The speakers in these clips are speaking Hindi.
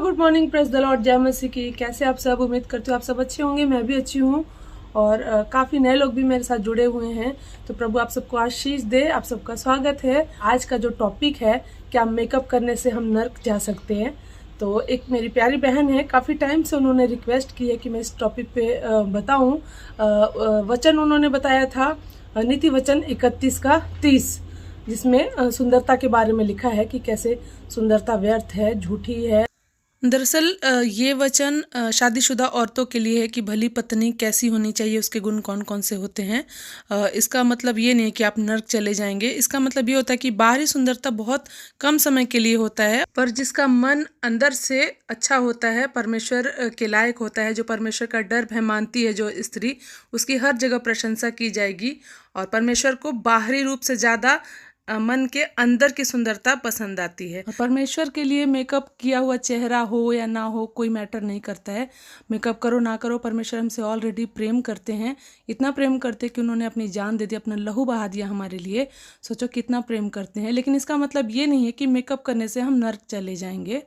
Good morning, press the Lord, जय मसीह की। कैसे आप सब? उम्मीद करती हूँ आप सब अच्छे होंगे। मैं भी अच्छी हूँ और काफ़ी नए लोग भी मेरे साथ जुड़े हुए हैं, तो प्रभु आप सबको आशीष दे। आप सबका स्वागत है। आज का जो टॉपिक है, क्या मेकअप करने से हम नर्क जा सकते हैं। तो एक मेरी प्यारी बहन है, काफ़ी टाइम से उन्होंने रिक्वेस्ट की है कि मैं इस टॉपिक पे बताऊँ। वचन उन्होंने बताया था नीति वचन 31:30, जिसमें सुंदरता के बारे में लिखा है कि कैसे सुंदरता व्यर्थ है, झूठी है। दरअसल ये वचन शादीशुदा औरतों के लिए है कि भली पत्नी कैसी होनी चाहिए, उसके गुण कौन कौन से होते हैं। इसका मतलब ये नहीं है कि आप नर्क चले जाएंगे। इसका मतलब ये होता है कि बाहरी सुंदरता बहुत कम समय के लिए होता है, पर जिसका मन अंदर से अच्छा होता है, परमेश्वर के लायक होता है, जो परमेश्वर का डर भय मानती है जो स्त्री, उसकी हर जगह प्रशंसा की जाएगी। और परमेश्वर को बाहरी रूप से ज़्यादा मन के अंदर की सुंदरता पसंद आती है। परमेश्वर के लिए मेकअप किया हुआ चेहरा हो या ना हो कोई मैटर नहीं करता है। मेकअप करो ना करो, परमेश्वर हमसे ऑलरेडी प्रेम करते हैं। इतना प्रेम करते कि उन्होंने अपनी जान दे दी, अपना लहू बहा दिया हमारे लिए। सोचो कितना प्रेम करते हैं। लेकिन इसका मतलब ये नहीं है कि मेकअप करने से हम नर्क चले जाएंगे।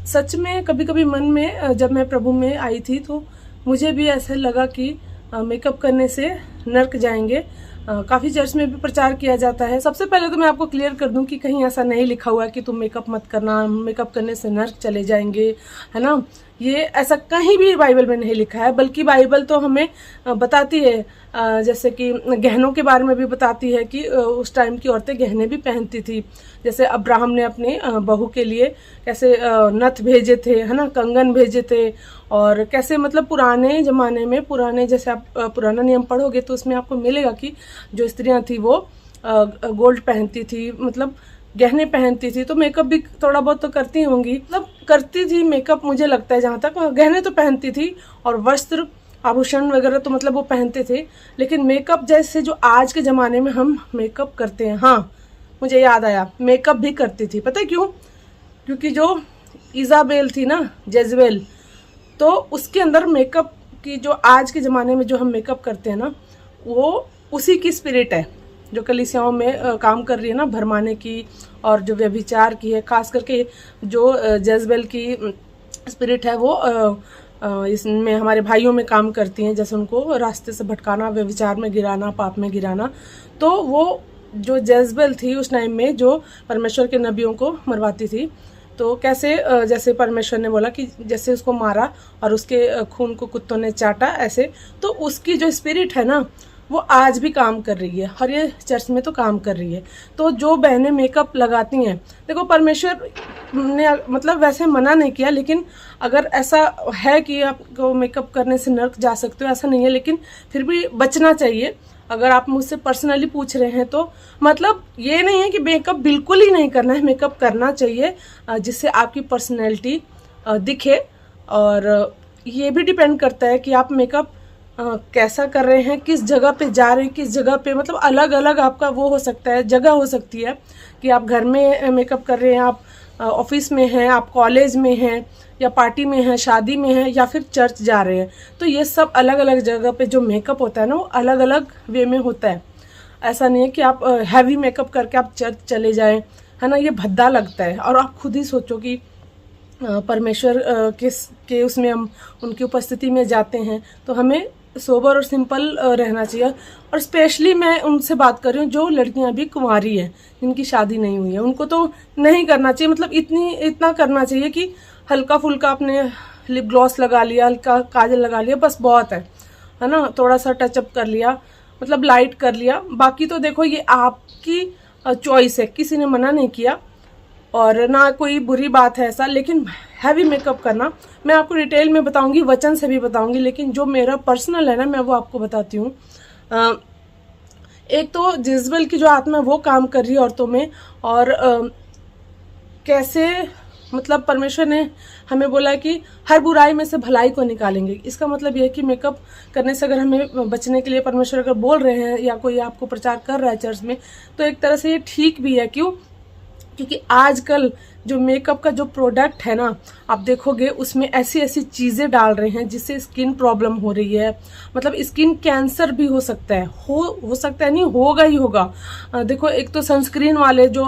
सच में कभी कभी मन में, जब मैं प्रभु में आई थी तो मुझे भी ऐसा लगा कि मेकअप करने से नर्क जाएंगे। काफ़ी चर्च में भी प्रचार किया जाता है। सबसे पहले तो मैं आपको क्लियर कर दूं कि कहीं ऐसा नहीं लिखा हुआ कि तुम मेकअप मत करना, मेकअप करने से नर्क चले जाएंगे, है ना। ये ऐसा कहीं भी बाइबल में नहीं लिखा है, बल्कि बाइबल तो हमें बताती है, जैसे कि गहनों के बारे में भी बताती है कि उस टाइम की औरतें गहने भी पहनती थी। जैसे अब्राहम ने अपनी बहू के लिए कैसे नथ भेजे थे, है ना, कंगन भेजे थे। और कैसे मतलब पुराने ज़माने में, जैसे आप पुराना नियम पढ़ोगे तो उसमें आपको मिलेगा कि जो स्त्रियां थी वो गोल्ड पहनती थी, मतलब गहने पहनती थी। तो मेकअप भी थोड़ा बहुत तो करती होंगी, मतलब करती थी मेकअप, मुझे लगता है। जहाँ तक गहने तो पहनती थी और वस्त्र आभूषण वगैरह तो मतलब वो पहनते थे। लेकिन मेकअप जैसे जो आज के ज़माने में हम मेकअप करते हैं, हाँ मुझे याद आया, मेकअप भी करती थी। पता है क्यों? क्योंकि जो इज़ाबेल थी ना, जेजबेल, तो उसके अंदर मेकअप की, जो आज के ज़माने में जो हम मेकअप करते हैं ना, वो उसी की स्पिरिट है जो कलीसियाओं में काम कर रही है ना, भरमाने की और जो व्यभिचार की है। खास करके जो जेजबेल की स्पिरिट है वो इसमें हमारे भाइयों में काम करती हैं, जैसे उनको रास्ते से भटकाना, व्यभिचार में गिराना, पाप में गिराना। तो वो जो जेजबेल थी उस टाइम में, जो परमेश्वर के नबियों को मरवाती थी, तो कैसे जैसे परमेश्वर ने बोला कि जैसे उसको मारा और उसके खून को कुत्तों ने चाटा, ऐसे तो उसकी जो स्पिरिट है ना, वो आज भी काम कर रही है। और ये चर्च में तो काम कर रही है। तो जो बहनें मेकअप लगाती हैं, देखो परमेश्वर ने मतलब वैसे मना नहीं किया, लेकिन अगर ऐसा है कि आपको मेकअप करने से नर्क जा सकते हो, ऐसा नहीं है, लेकिन फिर भी बचना चाहिए। अगर आप मुझसे पर्सनली पूछ रहे हैं तो मतलब ये नहीं है कि मेकअप बिल्कुल ही नहीं करना है, मेकअप करना चाहिए जिससे आपकी पर्सनैलिटी दिखे। और ये भी डिपेंड करता है कि आप मेकअप कैसा कर रहे हैं, किस जगह पे जा रहे हैं, किस जगह पे, मतलब अलग अलग आपका वो हो सकता है, जगह हो सकती है कि आप घर में मेकअप कर रहे हैं, आप ऑफिस में हैं, आप कॉलेज में हैं, या पार्टी में हैं, शादी में हैं, या फिर चर्च जा रहे हैं। तो ये सब अलग अलग जगह पे जो मेकअप होता है ना, वो अलग अलग वे में होता है। ऐसा नहीं है कि आप हैवी मेकअप करके आप चर्च चले जाएं, है ना, ये भद्दा लगता है। और आप खुद ही सोचो कि परमेश्वर के उसमें हम उनकी उपस्थिति में जाते हैं, तो हमें सोबर और सिंपल रहना चाहिए। और स्पेशली मैं उनसे बात कर रही हूँ जो लड़कियां अभी कुंवारी हैं, जिनकी शादी नहीं हुई है, उनको तो नहीं करना चाहिए। मतलब इतना करना चाहिए कि हल्का फुल्का अपने लिप ग्लॉस लगा लिया, हल्का काजल लगा लिया, बस बहुत है ना, थोड़ा सा टचअप कर लिया, मतलब लाइट कर लिया। बाकी तो देखो ये आपकी चॉइस है, किसी ने मना नहीं किया और ना कोई बुरी बात है ऐसा। लेकिन हैवी मेकअप करना मैं आपको डिटेल में बताऊंगी, वचन से भी बताऊंगी, लेकिन जो मेरा पर्सनल है ना, मैं वो आपको बताती हूँ। एक तो जेजबेल की जो आत्मा वो काम कर रही है औरतों में, और कैसे मतलब परमेश्वर ने हमें बोला कि हर बुराई में से भलाई को निकालेंगे। इसका मतलब यह है कि मेकअप करने से अगर हमें बचने के लिए परमेश्वर अगर बोल रहे हैं, या कोई आपको प्रचार कर रहा है चर्च में, तो एक तरह से ये ठीक भी है। क्यों? क्योंकि आजकल जो मेकअप का जो प्रोडक्ट है ना, आप देखोगे उसमें ऐसी ऐसी चीज़ें डाल रहे हैं जिससे स्किन प्रॉब्लम हो रही है। मतलब स्किन कैंसर भी हो सकता है, हो सकता है नहीं, होगा ही होगा। देखो एक तो सनस्क्रीन वाले जो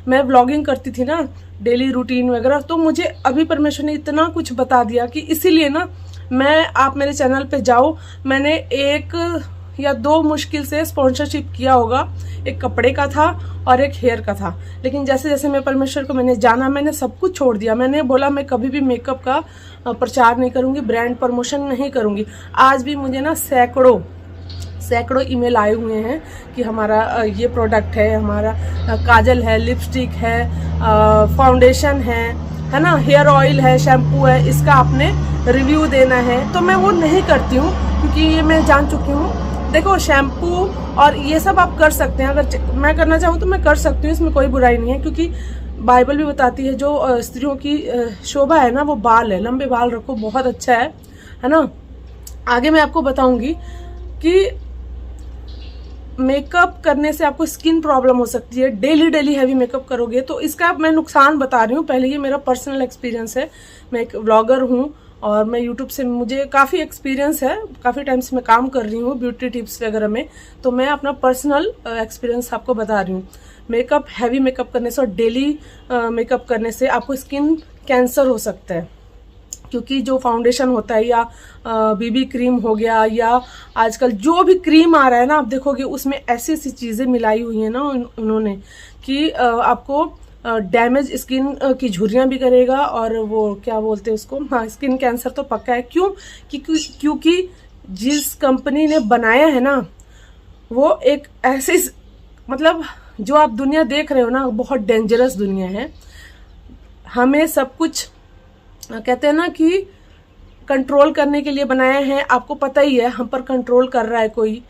मैं व्लॉगिंग करती थी ना, डेली रूटीन वगैरह। तो मुझे अभी परमेश्वर ने इतना कुछ बता दिया कि इसीलिए ना आप मेरे चैनल पे जाओ, मैंने 1 या 2 मुश्किल से स्पॉन्सरशिप किया होगा। एक कपड़े का था और एक हेयर का था, लेकिन जैसे जैसे मैं परमेश्वर को मैंने जाना, मैंने सब कुछ छोड़ दिया। मैंने बोला मैं कभी भी मेकअप का प्रचार नहीं करूंगी, ब्रांड प्रमोशन नहीं करूंगी। आज भी मुझे ना सैकड़ों ईमेल आए हुए हैं कि हमारा ये प्रोडक्ट है, हमारा काजल है, लिपस्टिक है, फाउंडेशन है ना, हेयर ऑयल है, शैम्पू है, इसका आपने रिव्यू देना है। तो मैं वो नहीं करती हूँ, क्योंकि ये मैं जान चुकी हूँ। देखो, शैम्पू और ये सब आप कर सकते हैं, अगर मैं करना चाहूँ तो मैं कर सकती हूँ, इसमें कोई बुराई नहीं है। क्योंकि बाइबल भी बताती है जो स्त्रियों की शोभा है ना, वो बाल है। लंबे बाल रखो, बहुत अच्छा है ना। आगे मैं आपको बताऊंगी कि मेकअप करने से आपको स्किन प्रॉब्लम हो सकती है। डेली हैवी मेकअप करोगे तो इसका मैं नुकसान बता रही हूँ। पहले ये मेरा पर्सनल एक्सपीरियंस है, मैं एक व्लॉगर हूँ और मैं यूट्यूब से मुझे काफ़ी एक्सपीरियंस है, काफ़ी टाइम से मैं काम कर रही हूँ ब्यूटी टिप्स वगैरह में। तो मैं अपना पर्सनल एक्सपीरियंस आपको बता रही हूँ। हैवी मेकअप करने से और डेली मेकअप करने से आपको स्किन कैंसर हो सकता है। क्योंकि जो फाउंडेशन होता है या बीबी क्रीम हो गया, या आजकल जो भी क्रीम आ रहा है ना, आप देखोगे उसमें ऐसी चीज़ें मिलाई हुई हैं ना उन्होंने कि आपको डैमेज स्किन की झुर्रियाँ भी करेगा, और वो क्या बोलते हैं उसको, हाँ, स्किन कैंसर तो पक्का है। क्यों? क्योंकि जिस कंपनी ने बनाया है ना, वो एक ऐसी, मतलब जो आप दुनिया देख रहे हो ना, बहुत डेंजरस दुनिया है। हमें सब कुछ कहते हैं ना कि कंट्रोल करने के लिए बनाया है। आपको पता ही है हम पर कंट्रोल कर रहा है कोई,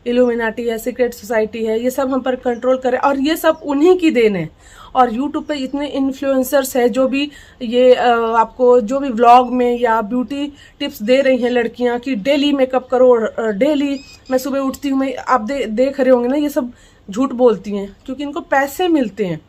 इल्यूमिनाटी है, सीक्रेट सोसाइटी है, ये सब हम पर कंट्रोल कर रहे हैं, और ये सब उन्हीं की देन है। और यूट्यूब पे इतने इन्फ्लुएंसर्स है जो भी ये आपको जो भी व्लॉग में या ब्यूटी टिप्स दे रही हैं लड़कियां कि डेली मेकअप करो, डेली मैं सुबह उठती हूँ, मैं आप देख रहे होंगे ना, ये सब झूठ बोलती हैं, क्योंकि इनको पैसे मिलते हैं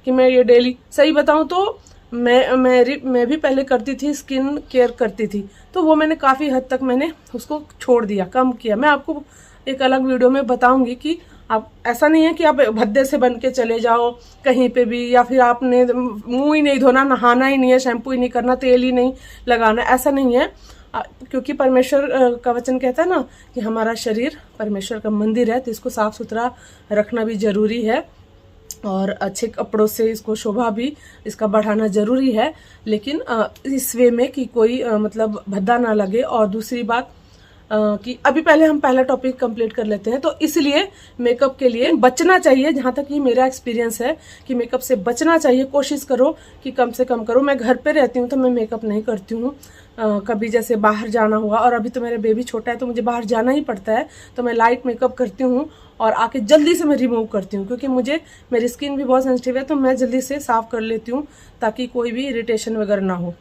कि मैं ये डेली। सही बताऊँ तो मैं भी पहले करती थी, स्किन केयर करती थी, तो वो मैंने काफ़ी हद तक मैंने उसको छोड़ दिया, कम किया। मैं आपको एक अलग वीडियो में बताऊंगी कि आप, ऐसा नहीं है कि आप भद्दे से बन के चले जाओ कहीं पे भी, या फिर आपने मुंह ही नहीं धोना, नहाना ही नहीं है, शैम्पू ही नहीं करना, तेल ही नहीं लगाना, ऐसा नहीं है। क्योंकि परमेश्वर का वचन कहता है ना कि हमारा शरीर परमेश्वर का मंदिर है, तो इसको साफ सुथरा रखना भी जरूरी है, और अच्छे कपड़ों से इसको शोभा भी इसका बढ़ाना जरूरी है। लेकिन इस वे में कि कोई मतलब भद्दा ना लगे। और दूसरी बात कि अभी पहले हम पहला टॉपिक कंप्लीट कर लेते हैं। तो इसलिए मेकअप के लिए बचना चाहिए, जहाँ तक ये मेरा एक्सपीरियंस है कि मेकअप से बचना चाहिए। कोशिश करो कि कम से कम करो। मैं घर पे रहती हूँ तो मैं मेकअप नहीं करती हूँ। कभी जैसे बाहर जाना हुआ, और अभी तो मेरा बेबी छोटा है तो मुझे बाहर जाना ही पड़ता है, तो मैं लाइट मेकअप करती हूँ और आके जल्दी से मैं रिमूव करती हूँ, क्योंकि मेरी स्किन भी बहुत सेंसिटिव है, तो मैं जल्दी से साफ कर लेती हूँ ताकि कोई भी इरिटेशन वगैरह ना हो।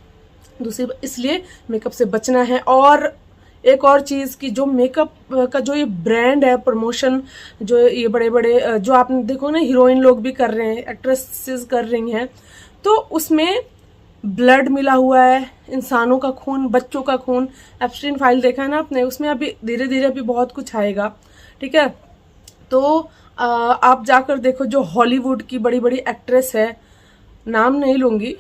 दूसरी, इसलिए मेकअप से बचना है। और एक और चीज़ कि जो मेकअप का जो ये ब्रांड है, प्रमोशन जो ये बड़े बड़े जो आपने देखो ना, हीरोइन लोग भी कर रहे हैं, एक्ट्रेसेस कर रही हैं, तो उसमें ब्लड मिला हुआ है, इंसानों का खून, बच्चों का खून। एप्स्टीन फाइल देखा है ना आपने, उसमें अभी धीरे धीरे अभी बहुत कुछ आएगा, ठीक है। तो आप जाकर देखो, जो हॉलीवुड की बड़ी बड़ी एक्ट्रेस है, नाम नहीं लूंगी,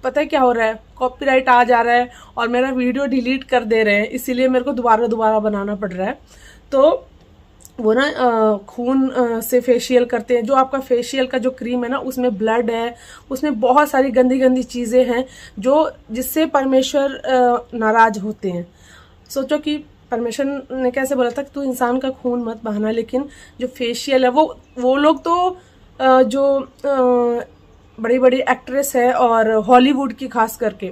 पता है क्या हो रहा है, कॉपीराइट आ जा रहा है और मेरा वीडियो डिलीट कर दे रहे हैं, इसीलिए मेरे को दोबारा बनाना पड़ रहा है। तो वो ना खून से फेशियल करते हैं। जो आपका फेशियल का जो क्रीम है ना, उसमें ब्लड है, उसमें बहुत सारी गंदी गंदी चीज़ें हैं जो जिससे परमेश्वर नाराज होते हैं। सोचो कि परमेश्वर ने कैसे बोला था कि तू इंसान का खून मत बहाना, लेकिन जो फेशियल है वो लोग तो जो बड़ी बड़ी एक्ट्रेस है, और हॉलीवुड की खास करके,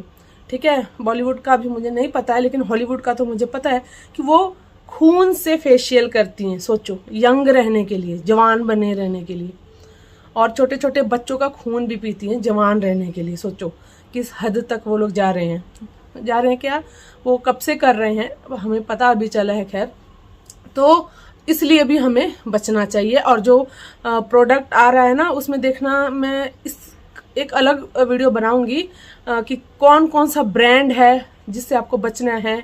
ठीक है, बॉलीवुड का भी मुझे नहीं पता है, लेकिन हॉलीवुड का तो मुझे पता है कि वो खून से फेशियल करती हैं। सोचो, यंग रहने के लिए, जवान बने रहने के लिए, और छोटे छोटे बच्चों का खून भी पीती हैं जवान रहने के लिए। सोचो किस हद तक वो लोग जा रहे हैं क्या, वो कब से कर रहे हैं, हमें पता अभी चला है, खैर। तो इसलिए भी हमें बचना चाहिए। और जो प्रोडक्ट आ रहा है ना, उसमें देखना, मैं एक अलग वीडियो बनाऊंगी कि कौन कौन सा ब्रांड है जिससे आपको बचना है।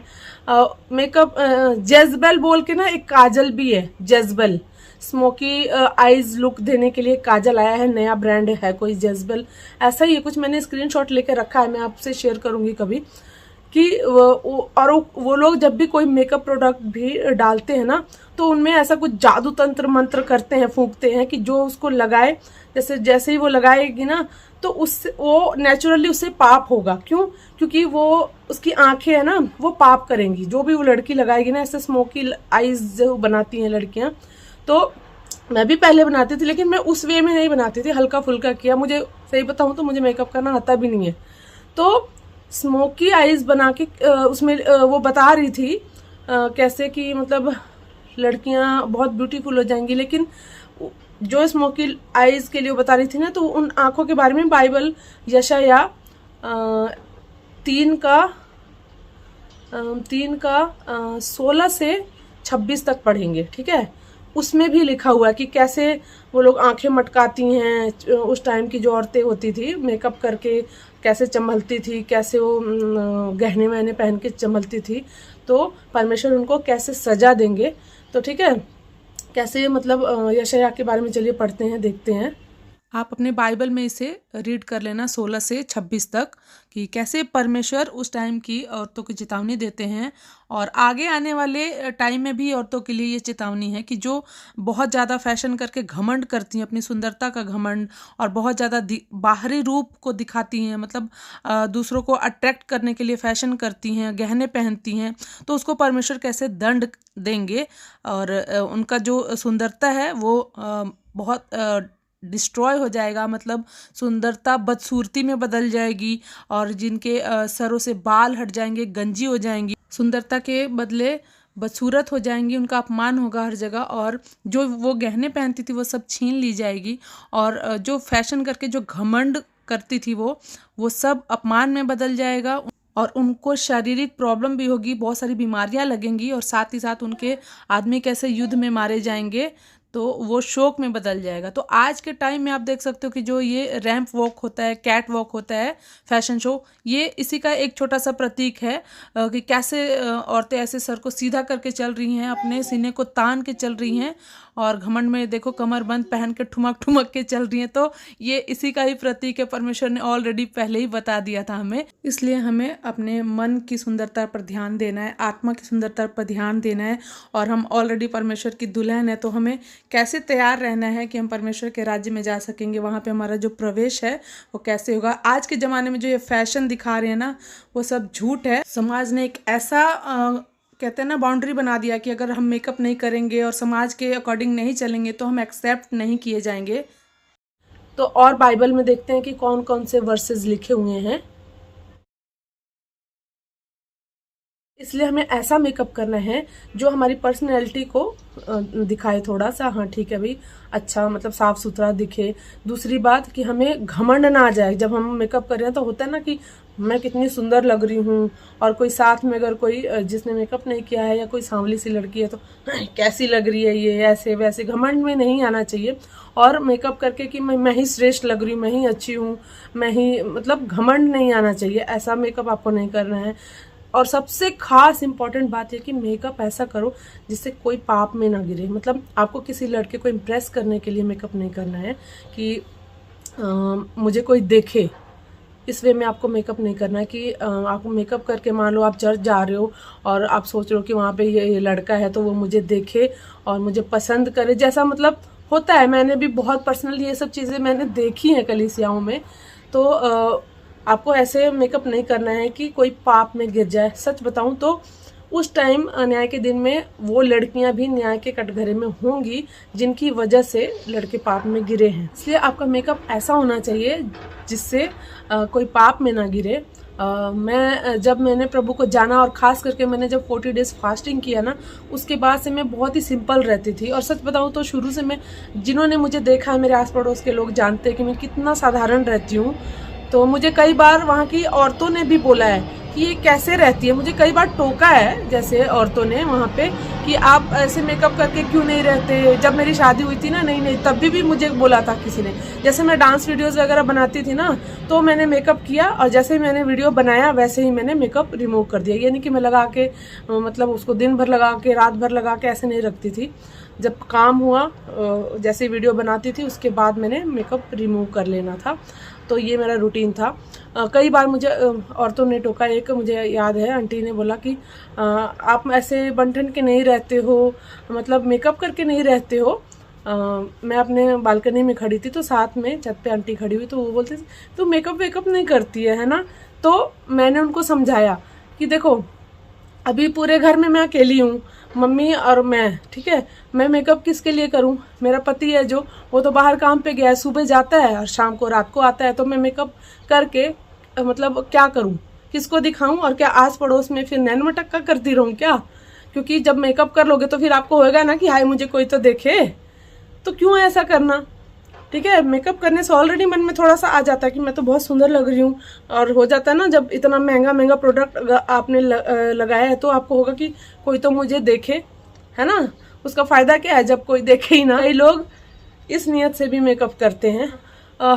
मेकअप जेजबेल बोल के ना एक काजल भी है, जेजबेल स्मोकी आईज लुक देने के लिए काजल आया है, नया ब्रांड है कोई जेजबेल, ऐसा ही है कुछ। मैंने स्क्रीनशॉट लेके रखा है, मैं आपसे शेयर करूंगी कभी कि वो लोग जब भी कोई मेकअप प्रोडक्ट भी डालते हैं ना, तो उनमें ऐसा कुछ जादू तंत्र मंत्र करते हैं, फूंकते हैं कि जो उसको लगाए, जैसे ही वो लगाएगी ना तो उससे वो नेचुरली उससे पाप होगा। क्यों? क्योंकि वो उसकी आंखें है ना वो पाप करेंगी, जो भी वो लड़की लगाएगी ना। ऐसे स्मोकी आईज जो बनाती हैं लड़कियां, तो मैं भी पहले बनाती थी, लेकिन मैं उस वे में नहीं बनाती थी, हल्का फुल्का किया। मुझे सही बताऊं तो मुझे मेकअप करना आता भी नहीं है। तो स्मोकी आईज बना के उसमें वो बता रही थी कैसे कि मतलब लड़कियां बहुत ब्यूटीफुल हो जाएंगी। लेकिन जो स्मोकी आईज के लिए वो बता रही थी ना, तो उन आंखों के बारे में बाइबल यशाया 3 का 16 से 26 तक पढ़ेंगे, ठीक है। उसमें भी लिखा हुआ है कि कैसे वो लोग आंखें मटकाती हैं। उस टाइम की जो औरतें होती थी मेकअप करके कैसे चमलती थी, कैसे वो गहने वहने पहन के चमलती थी, तो परमेश्वर उनको कैसे सजा देंगे। तो ठीक है, कैसे मतलब यशायाह के बारे में चलिए पढ़ते हैं, देखते हैं। आप अपने बाइबल में इसे रीड कर लेना 16 से 26 तक कि कैसे परमेश्वर उस टाइम की औरतों की चेतावनी देते हैं। और आगे आने वाले टाइम में भी औरतों के लिए ये चेतावनी है कि जो बहुत ज़्यादा फैशन करके घमंड करती हैं, अपनी सुंदरता का घमंड, और बहुत ज़्यादा बाहरी रूप को दिखाती हैं, मतलब दूसरों को अट्रैक्ट करने के लिए फैशन करती हैं, गहने पहनती हैं, तो उसको परमेश्वर कैसे दंड देंगे। और उनका जो सुंदरता है वो बहुत डिस्ट्रॉय हो जाएगा, मतलब सुंदरता बदसूरती में बदल जाएगी, और जिनके सरों से बाल हट जाएंगे, गंजी हो जाएंगी, सुंदरता के बदले बदसूरत हो जाएंगी, उनका अपमान होगा हर जगह, और जो वो गहने पहनती थी वो सब छीन ली जाएगी, और जो फैशन करके जो घमंड करती थी वो सब अपमान में बदल जाएगा, और उनको शारीरिक प्रॉब्लम भी होगी, बहुत सारी बीमारियां लगेंगी, और साथ ही साथ उनके आदमी कैसे युद्ध में मारे जाएंगे, तो वो शोक में बदल जाएगा। तो आज के टाइम में आप देख सकते हो कि जो ये रैंप वॉक होता है, कैट वॉक होता है, फैशन शो, ये इसी का एक छोटा सा प्रतीक है कि कैसे औरतें ऐसे सर को सीधा करके चल रही हैं, अपने सीने को तान के चल रही हैं, और घमंड में देखो कमरबंद पहन के ठुमक ठुमक के चल रही हैं। तो ये इसी का ही प्रतीक है, परमेश्वर ने ऑलरेडी पहले ही बता दिया था हमें। इसलिए हमें अपने मन की सुंदरता पर ध्यान देना है, आत्मा की सुंदरता पर ध्यान देना है, और हम ऑलरेडी परमेश्वर की दुल्हन है, तो हमें कैसे तैयार रहना है कि हम परमेश्वर के राज्य में जा सकेंगे, वहाँ पे हमारा जो प्रवेश है वो कैसे होगा। आज के ज़माने में जो ये फैशन दिखा रहे हैं ना, वो सब झूठ है। समाज ने एक ऐसा कहते हैं ना बाउंड्री बना दिया कि अगर हम मेकअप नहीं करेंगे और समाज के अकॉर्डिंग नहीं चलेंगे तो हम एक्सेप्ट नहीं किए जाएंगे। तो और बाइबल में देखते हैं कि कौन कौन से वर्सेस लिखे हुए हैं। इसलिए हमें ऐसा मेकअप करना है जो हमारी पर्सनैलिटी को दिखाए थोड़ा सा, हाँ ठीक है भाई, अच्छा मतलब साफ सुथरा दिखे। दूसरी बात कि हमें घमंड ना आ जाए जब हम मेकअप कर रहे हैं, तो होता है ना कि मैं कितनी सुंदर लग रही हूँ, और कोई साथ में अगर कोई जिसने मेकअप नहीं किया है या कोई सांवली सी लड़की है तो कैसी लग रही है ये, ऐसे वैसे घमंड में नहीं आना चाहिए। और मेकअप करके कि मैं ही श्रेष्ठ लग रही हूँ, मैं ही अच्छी हूँ, मैं ही, मतलब घमंड नहीं आना चाहिए, ऐसा मेकअप आपको नहीं करना है। और सबसे खास इंपॉर्टेंट बात है कि मेकअप ऐसा करो जिससे कोई पाप में ना गिरे। मतलब आपको किसी लड़के को इम्प्रेस करने के लिए मेकअप नहीं करना है कि मुझे कोई देखे, इस वे में आपको मेकअप नहीं करना है कि आपको मेकअप करके, मान लो आप चर्च जा रहे हो और आप सोच रहे हो कि वहाँ पे ये लड़का है तो वो मुझे देखे और मुझे पसंद करे, जैसा मतलब होता है। मैंने भी बहुत पर्सनली ये सब चीज़ें मैंने देखी हैं कलीसियाओं में। तो आपको ऐसे मेकअप नहीं करना है कि कोई पाप में गिर जाए। सच बताऊं तो उस टाइम न्याय के दिन में वो लड़कियां भी न्याय के कटघरे में होंगी जिनकी वजह से लड़के पाप में गिरे हैं। इसलिए आपका मेकअप ऐसा होना चाहिए जिससे कोई पाप में ना गिरे। जब मैंने प्रभु को जाना और ख़ास करके मैंने जब 40 डेज फास्टिंग किया ना, उसके बाद से मैं बहुत ही सिंपल रहती थी। और सच बताऊं तो शुरू से मैं, जिन्होंने मुझे देखा है, मेरे आस पड़ोस के लोग जानते हैं कि मैं कितना साधारण रहती हूँ। तो मुझे कई बार वहाँ की औरतों ने भी बोला है कि ये कैसे रहती है। मुझे कई बार टोका है जैसे औरतों ने वहाँ पे कि आप ऐसे मेकअप करके क्यों नहीं रहते। जब मेरी शादी हुई थी ना नहीं तब भी मुझे बोला था किसी ने। जैसे मैं डांस वीडियोस वगैरह बनाती थी ना तो मैंने मेकअप किया और जैसे ही मैंने वीडियो बनाया वैसे ही मैंने मेकअप रिमूव कर दिया। ये नहीं कि मैं लगा के मतलब उसको दिन भर लगा के रात भर लगा के ऐसे नहीं रखती थी। जब काम हुआ जैसे वीडियो बनाती थी उसके बाद मैंने मेकअप रिमूव कर लेना था। तो ये मेरा रूटीन था। कई बार मुझे औरतों ने टोका। एक मुझे याद है आंटी ने बोला कि आप ऐसे बन-ठन के नहीं रहते हो, मतलब मेकअप करके नहीं रहते हो। मैं अपने बालकनी में खड़ी थी तो साथ में छत पे आंटी खड़ी हुई तो वो बोलते तू मेकअप वेकअप नहीं करती है ना। तो मैंने उनको समझाया कि देखो अभी पूरे घर में मैं अकेली हूँ, मम्मी और मैं, ठीक है। मैं मेकअप किसके लिए करूँ? मेरा पति है जो वो तो बाहर काम पे गया है, सुबह जाता है और शाम को रात को आता है। तो मैं मेकअप करके मतलब क्या करूँ, किसको दिखाऊं? और क्या आस पड़ोस में फिर नैन मटक्का करती रहूं क्या? क्योंकि जब मेकअप कर लोगे तो फिर आपको होएगा ना कि हाय मुझे कोई तो देखे। तो क्यों ऐसा करना, ठीक है। मेकअप करने से ऑलरेडी मन में थोड़ा सा आ जाता है कि मैं तो बहुत सुंदर लग रही हूँ। और हो जाता है ना जब इतना महंगा प्रोडक्ट आपने लगाया है तो आपको होगा कि कोई तो मुझे देखे, है ना। उसका फायदा क्या है जब कोई देखे ही ना। कई लोग इस नियत से भी मेकअप करते हैं।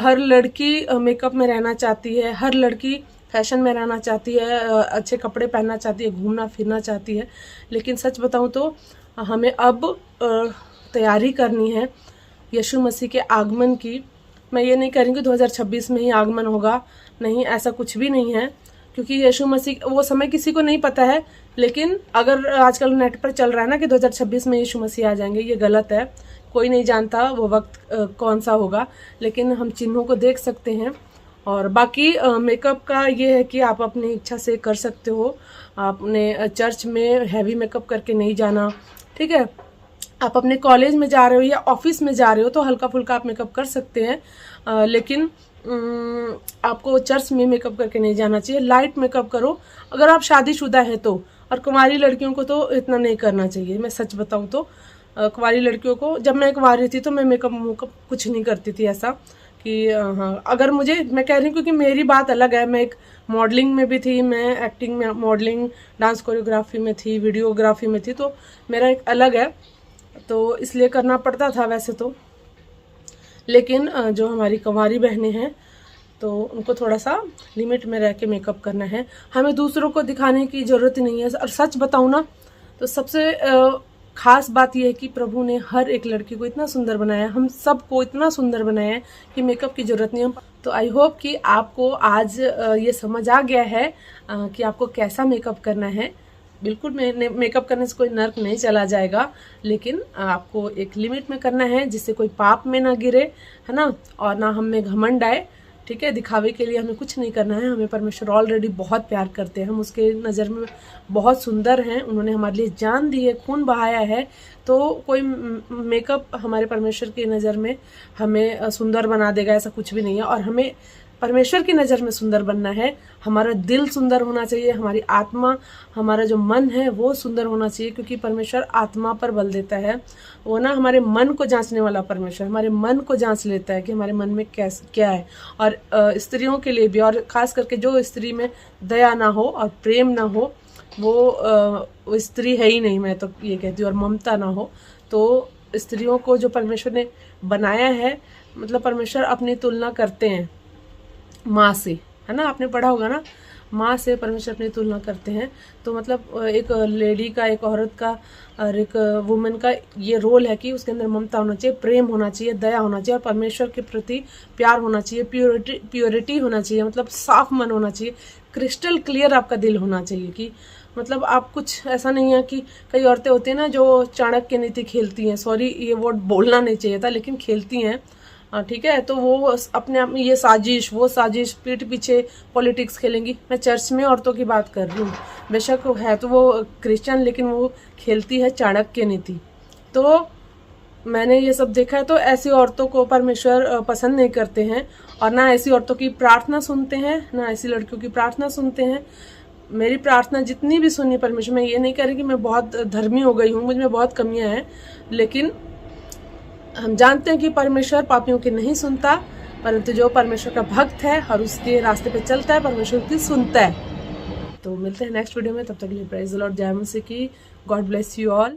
हर लड़की मेकअप में रहना चाहती है, हर लड़की फैशन में रहना चाहती है, अच्छे कपड़े पहनना चाहती है, घूमना फिरना चाहती है। लेकिन सच बताऊं तो हमें अब तैयारी करनी है यीशु मसीह के आगमन की। मैं ये नहीं कह रही कि 2026 में ही आगमन होगा, नहीं, ऐसा कुछ भी नहीं है। क्योंकि यीशु मसीह वो समय किसी को नहीं पता है। लेकिन अगर आजकल नेट पर चल रहा है ना कि 2026 में यीशु मसीह आ जाएंगे, ये गलत है। कोई नहीं जानता वो वक्त कौन सा होगा, लेकिन हम चिन्हों को देख सकते हैं। और बाकी मेकअप का ये है कि आप अपनी इच्छा से कर सकते हो। आपने चर्च में हैवी मेकअप करके नहीं जाना, ठीक है। आप अपने कॉलेज में जा रहे हो या ऑफिस में जा रहे हो तो हल्का फुल्का आप मेकअप कर सकते हैं। लेकिन आपको चर्च में मेकअप करके नहीं जाना चाहिए। लाइट मेकअप करो अगर आप शादीशुदा है तो। और कुंवारी लड़कियों को तो इतना नहीं करना चाहिए। मैं सच बताऊं तो कुंवारी लड़कियों को, जब मैं कुंवारी थी तो मैं मेकअप कुछ नहीं करती थी ऐसा कि हाँ। अगर मुझे, मैं कह रही हूँ क्योंकि मेरी बात अलग है। मैं एक मॉडलिंग में भी थी, मैं एक्टिंग में, मॉडलिंग, डांस कोरियोग्राफी में थी, वीडियोग्राफी में थी, तो मेरा एक अलग है, तो इसलिए करना पड़ता था वैसे तो। लेकिन जो हमारी कुंवारी बहनें हैं तो उनको थोड़ा सा लिमिट में रह के मेकअप करना है। हमें दूसरों को दिखाने की ज़रूरत ही नहीं है। और सच बताऊँ ना तो सबसे खास बात यह है कि प्रभु ने हर एक लड़की को इतना सुंदर बनाया, हम सबको इतना सुंदर बनाया है कि मेकअप की ज़रूरत नहीं है। तो आई होप कि आपको आज ये समझ आ गया है कि आपको कैसा मेकअप करना है। बिल्कुल मेकअप करने से कोई नर्क नहीं चला जाएगा, लेकिन आपको एक लिमिट में करना है जिससे कोई पाप में ना गिरे, है ना। और ना हम में घमंड आए, ठीक है। दिखावे के लिए हमें कुछ नहीं करना है। हमें परमेश्वर ऑलरेडी बहुत प्यार करते हैं, हम उसके नज़र में बहुत सुंदर हैं। उन्होंने हमारे लिए जान दी है, खून बहाया है। तो कोई मेकअप हमारे परमेश्वर की नज़र में हमें सुंदर बना देगा ऐसा कुछ भी नहीं है। और हमें परमेश्वर की नज़र में सुंदर बनना है। हमारा दिल सुंदर होना चाहिए, हमारी आत्मा, हमारा जो मन है वो सुंदर होना चाहिए। क्योंकि परमेश्वर आत्मा पर बल देता है। वो ना हमारे मन को जांचने वाला परमेश्वर हमारे मन को जांच लेता है कि हमारे मन में क्या है। और स्त्रियों के लिए भी, और ख़ास करके जो स्त्री में दया ना हो और प्रेम ना हो वो स्त्री है ही नहीं, मैं तो ये कहती हूँ। और ममता ना हो तो स्त्रियों को जो परमेश्वर ने बनाया है, मतलब परमेश्वर अपनी तुलना करते हैं माँ से, है ना। आपने पढ़ा होगा ना, माँ से परमेश्वर अपनी तुलना करते हैं। तो मतलब एक लेडी का, एक औरत का और एक वुमेन का ये रोल है कि उसके अंदर ममता होना चाहिए, प्रेम होना चाहिए, दया होना चाहिए और परमेश्वर के प्रति प्यार होना चाहिए, प्योरिटी होना चाहिए, मतलब साफ मन होना चाहिए, क्रिस्टल क्लियर आपका दिल होना चाहिए। कि मतलब आप कुछ ऐसा नहीं है कि कई औरतें होती हैं ना जो चाणक्य नीति खेलती हैं, सॉरी ये वर्ड बोलना नहीं चाहिए था, लेकिन खेलती हैं, ठीक है। तो वो अपने आप में ये साजिश वो साजिश, पीठ पीछे पॉलिटिक्स खेलेंगी। मैं चर्च में औरतों की बात कर रही हूँ, बेशक है तो वो क्रिश्चियन, लेकिन वो खेलती है चाणक्य नीति। तो मैंने ये सब देखा है। तो ऐसी औरतों को परमेश्वर पसंद नहीं करते हैं, और ना ऐसी औरतों की प्रार्थना सुनते हैं, ना ऐसी लड़कियों की प्रार्थना सुनते हैं। मेरी प्रार्थना जितनी भी सुनी परमेश्वर, मैं ये नहीं कह रही कि मैं बहुत धर्मी हो गई हूँ, मुझ में बहुत कमियां हैं, लेकिन हम जानते हैं कि परमेश्वर पापियों की नहीं सुनता, परंतु जो परमेश्वर का भक्त है और उसके रास्ते पे चलता है परमेश्वर की सुनता है। तो मिलते हैं नेक्स्ट वीडियो में, तब तक के लिए प्रेज द लॉर्ड, जय मसीह की, गॉड ब्लेस यू ऑल।